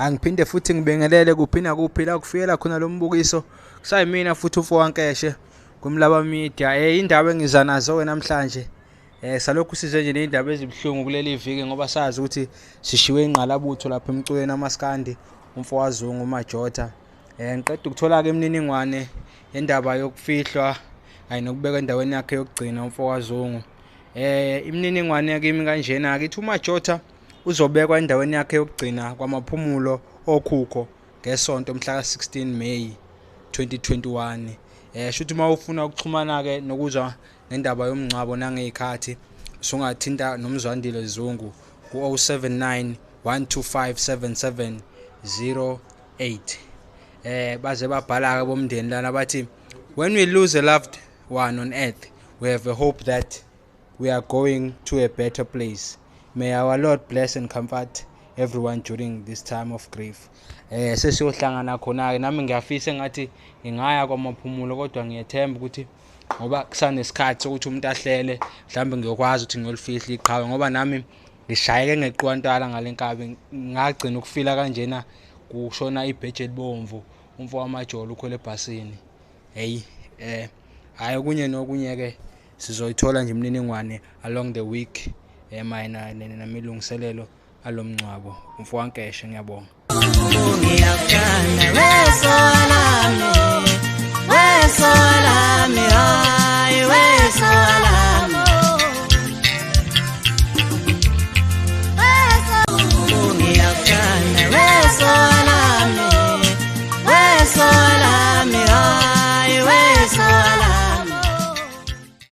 Angiphinde futhi ngibingelele kuphi na kuphi la kufikela khona lo mbukiso kusayimina futhi uFowankeshe kumlaba media. Indaba engiza nazo ke namhlanje salokhu size nje nezindaba ezibhlungu kuleli viki ngoba sazi ukuthi sishiwe ingqalabutho lapha emculweni amaskandi umfowabo Zungu Majotha. Ngiqeda ukuthola ke imininingwane indaba yokufihlwa ayinokubeka endaweni yakhe yokugcina umfowabo Zungu. Imininingwane kimi kanjena akithi uMajotha uzobekwa endaweni yakhe yokugcina kwamaphumulo okhukho ngesonto mhla ka-16 May 2021. Shuthi uma ufuna ukuxhumana ke nokuzwa nendaba yomncwabo nangezikhathi sungathinta nomzwandile Zungu ku-079 125 7708. Baze babhala ke bomndeni lana bathi, when we lose a loved one on earth we have a hope that we are going to a better place. May our Lord bless and comfort everyone during this time of grief. Sesiyohlangana khona ke nami ngiyafisa ngathi ngingaya kwamaphumulo kodwa ngiyethemba ukuthi ngoba kusanesikhathi sokuthi umuntu ahlele mhlambe ngiyokwazi ukuthi ngiyolifihla iqhawe ngoba nami ngishayeke ngeqwantala ngalenkabi ngagcina ukufila kanjena kushona ibheje libomvu umfowabo wamajolo ukhole ebhasini. Hayi kunye nokunye ke sizoyithola nje imininingwane along the week mayina namalungiselelo alomncwabo uFowankeshe. Ngiyabonga. We're